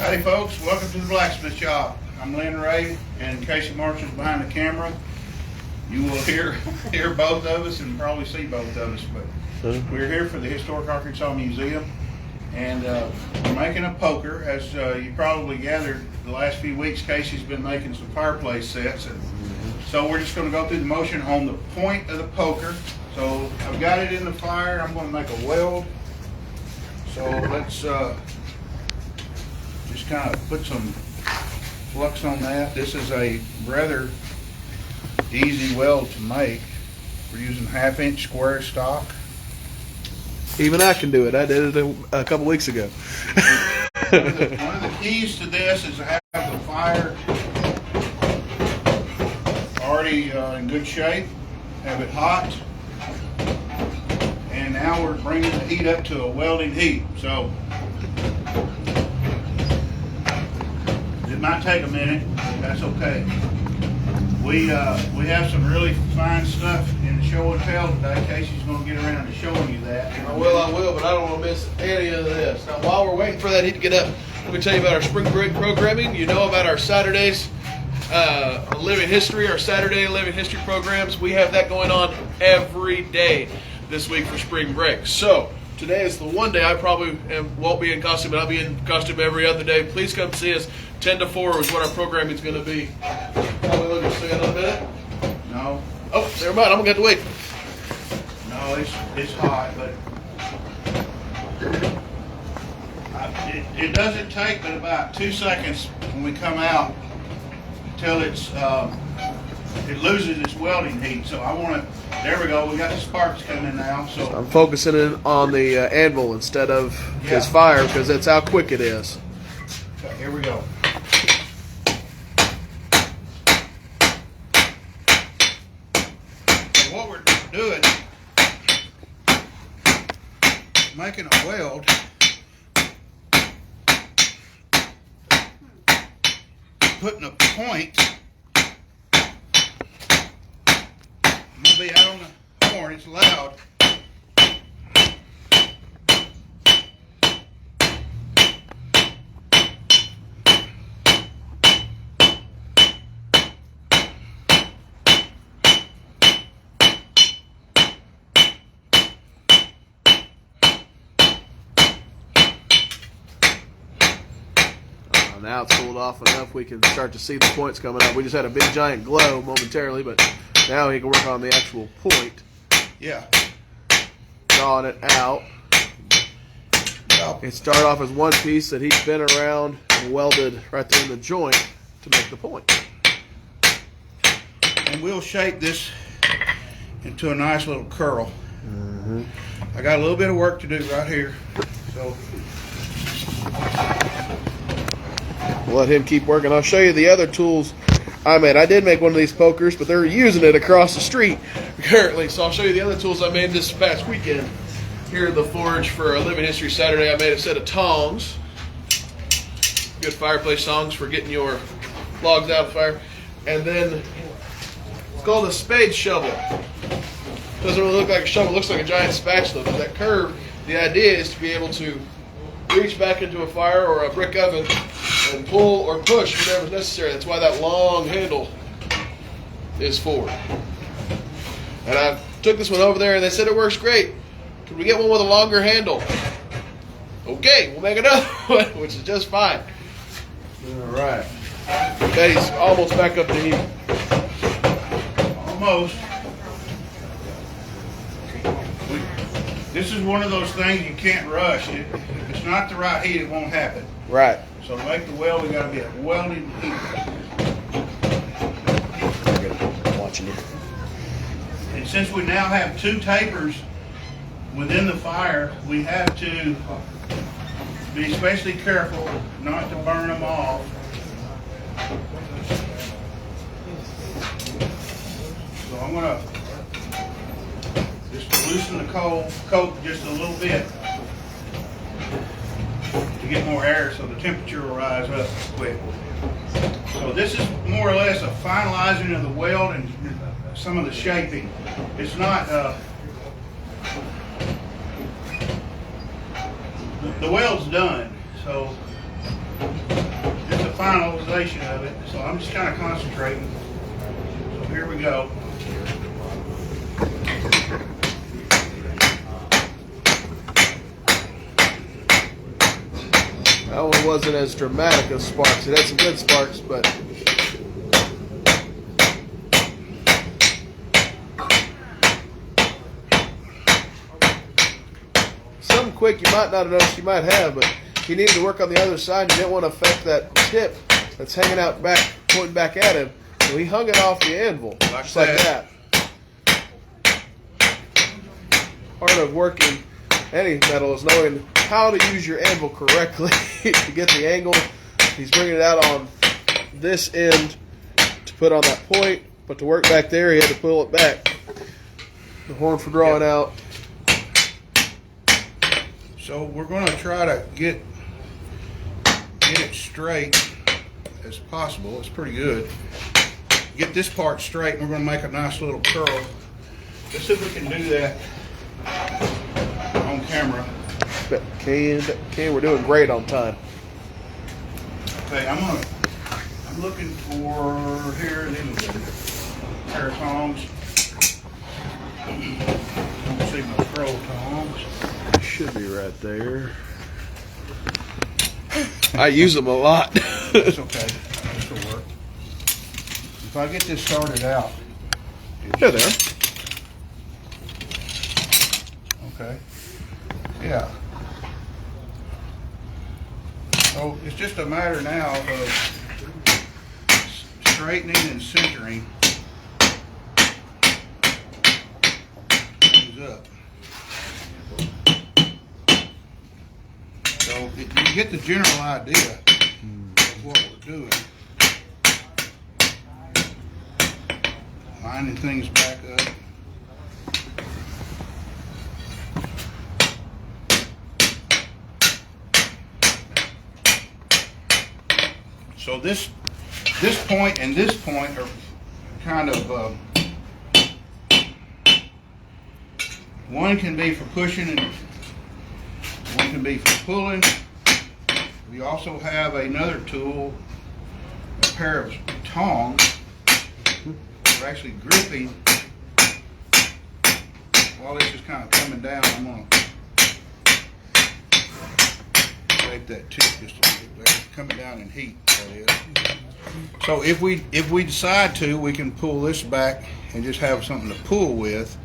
Howdy folks, welcome to the Blacksmith shop. I'm Lynn Ray and Casey Marshall's behind the camera. You will hear both of us and probably see both of us, but we're here for the Historic Arkansas Museum, and we're making a poker. As you probably gathered, the last few weeks Casey's been making some Fireplace sets, and so we're just going to go through the motion on the point of the poker. So I've got it in the fire. I'm going to make a weld. So let's just kind of put some flux on that. This is a rather easy weld to make. We're using 1/2-inch square stock. Even I can do it. I did it a couple weeks ago. One of the keys to this is to have the fire already in good shape, have it hot, and now we're bringing the heat up to a welding heat. So it might take a minute, that's okay. We have some really fine stuff in the show and tell today. Casey's going to get around to showing you that. I will, but I don't want to miss any of this. Now, while we're waiting for that heat to get up, let me tell you about our spring break programming. You know about our Saturdays, Living History, our Saturday Living History programs. We have that going on every day this week for spring break. So, today is the one day I probably won't be in costume, but I'll be in costume every other day. Please come see us. 10 to 4 is what our programming is going to be. Probably look at another minute. No. Oh, never mind. I'm going to have to wait. No, it's hot, but it doesn't take but about 2 seconds when we come out until it loses its welding heat. So I want to. There we go. We got the sparks coming now. So I'm focusing in on the anvil instead of his fire because that's how quick it is. Okay, here we go. So what we're doing, making a weld. Putting a point. I'm gonna be out on the horn. It's loud. Now it's cooled off enough we can start to see the points coming up. We just had a big giant glow momentarily, but now he can work on the actual point. Yeah. Drawing it out. It started off as one piece that he bent around and welded right there in the joint to make the point. And we'll shape this into a nice little curl. I got a little bit of work to do right here. So we'll let him keep working. I'll show you the other tools I made. I did make one of these pokers, but they're using it across the street currently. So I'll show you the other tools I made this past weekend. Here at the forge for a Living History Saturday, I made a set of tongs. Good fireplace tongs for getting your logs out of the fire. And then it's called a spade shovel. Doesn't really look like a shovel, it looks like a giant spatula. But that curve, the idea is to be able to reach back into a fire or a brick oven and pull or push whatever's necessary. That's why that long handle is for. And I took this one over there and they said it works great. Could we get one with a longer handle? Okay, we'll make another one, which is just fine. All right. Betty's almost back up to heat. almost. This is one of those things you can't rush. If it's not the right heat, it won't happen. Right. So to make the weld, we got to be at welding heat. Watching it. And since we now have two tapers within the fire, we have to be especially careful not to burn them off. So I'm going to just loosen the coat just a little bit to get more air so the temperature will rise up quick. So this is more or less a finalizing of the weld and some of the shaping. It's not, the weld's done, so just a finalization of it. So I'm just kind of concentrating. So here we go. That one wasn't as dramatic as sparks. It had some good sparks, but something quick you might not have noticed you might have, but he needed to work on the other side. You didn't want to affect that tip that's hanging out back, pointing back at him. So he hung it off the anvil, just like that. Part of working any metal is knowing how to use your anvil correctly to get the angle. He's bringing it out on this end to put on that point, but to work back there, he had to pull it back. The horn for drawing out. So we're going to try to get it straight as possible. It's pretty good. Get this part straight, and we're going to make a nice little curl. Let's see if we can do that on camera. Okay, we're doing great on time. Okay, I'm looking for here. These are a pair of tongs. Don't see my pro tongs. Should be right there. I use them a lot. It's okay. This will work. If I get this started out. Yeah, there. Okay. Yeah. So it's just a matter now of straightening and centering things up. So you get the general idea of what we're doing. Lining things back up. So this point and this point are kind of one can be for pushing and one can be for pulling. We also have another tool, a pair of tongs for actually gripping. While this is kind of coming down, I'm going to shape that tip just a little bit. Coming down in heat, that is. So if we decide to, we can pull this back and just have something to pull with.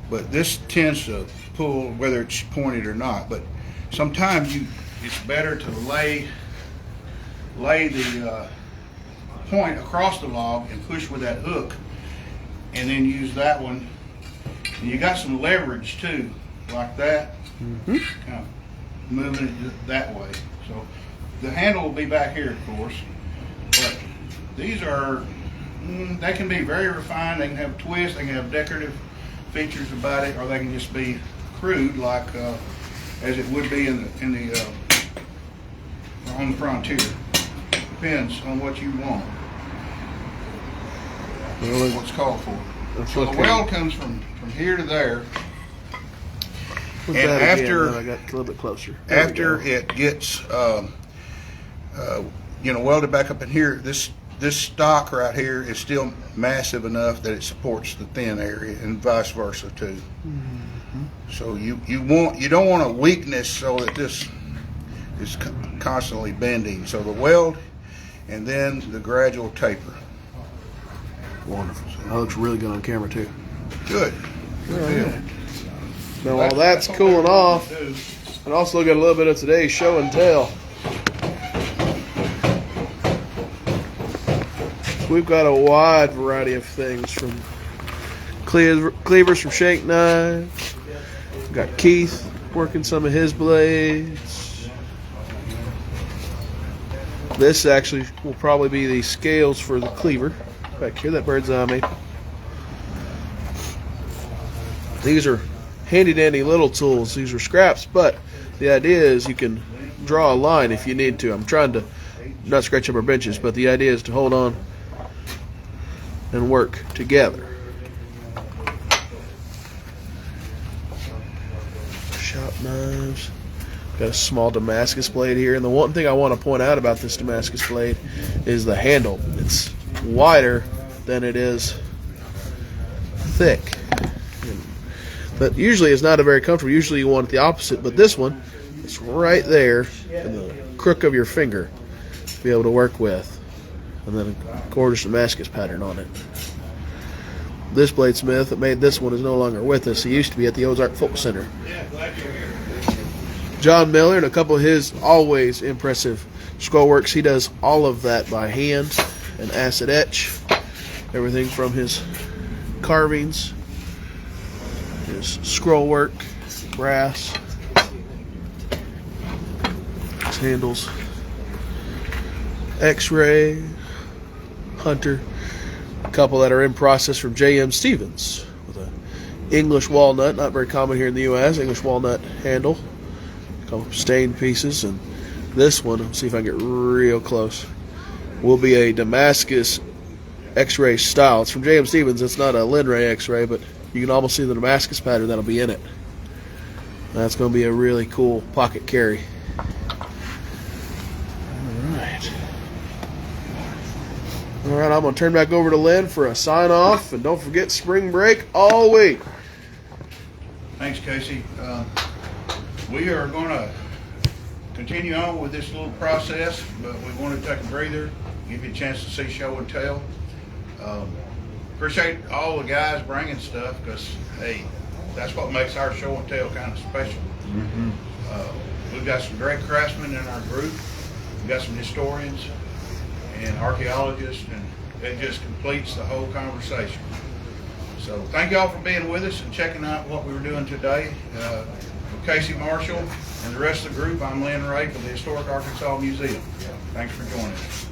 But this tends to pull whether it's pointed or not. But sometimes it's better to lay the point across the log and push with that hook, and then use that one. And you got some leverage too, like that. Mm-hmm. Kind of moving it that way. So the handle will be back here, of course. But these are, they can be very refined. They can have twists. They can have decorative features about it, or they can just be crude, like as it would be on the frontier. Depends on what you want. Really? What's called for. So the weld comes from here to there. And after I got a little bit closer. After it gets welded back up in here, this stock right here is still massive enough that it supports the thin area, and vice versa too. Mm-hmm. So you don't want a weakness so that this is constantly bending. So the weld and then the gradual taper. Wonderful. That looks really good on camera too. Good. Yeah. Now while that's cooling off, and also get a little bit of today's show and tell. We've got a wide variety of things, from cleavers from shank knives. We've got Keith working some of his blades. This actually will probably be the scales for the cleaver. Back here, that bird's eye maple. These are handy dandy little tools. These are scraps, but the idea is you can draw a line if you need to. I'm trying to not scratch up our benches, but the idea is to hold on and work together. Shop knives. Got a small Damascus blade here, and the one thing I want to point out about this Damascus blade is the handle. It's wider than it is thick. But usually it's not a very comfortable. Usually you want it the opposite, but this one, it's right there in the crook of your finger to be able to work with. And then a gorgeous Damascus pattern on it. This bladesmith that made this one is no longer with us. He used to be at the Ozark Folk Center. John Miller and a couple of his always impressive scroll works. He does all of that by hand and acid etch. Everything from his carvings, his scroll work, brass, his handles, X-ray, Hunter. A couple that are in process from J.M. Stevens with an English walnut, not very common here in the U.S. English walnut handle. A couple stained pieces, and this one, let's see if I can get real close, will be a Damascus X-ray style. It's from J.M. Stevens. It's not a Linray X-ray, but you can almost see the Damascus pattern that'll be in it. That's going to be a really cool pocket carry. All right, I'm going to turn back over to Lynn for a sign-off, and don't forget spring break all week. Thanks, Casey. We are going to continue on with this little process, but we want to take a breather, give you a chance to see show and tell. Appreciate all the guys bringing stuff, because, hey, that's what makes our show and tell kind of special. We've got some great craftsmen in our group. We've got some historians and archaeologists, and it just completes the whole conversation. So thank y'all for being with us and checking out what we were doing today. For Casey Marshall and the rest of the group, I'm Lynn Ray from the Historic Arkansas Museum. Thanks for joining us.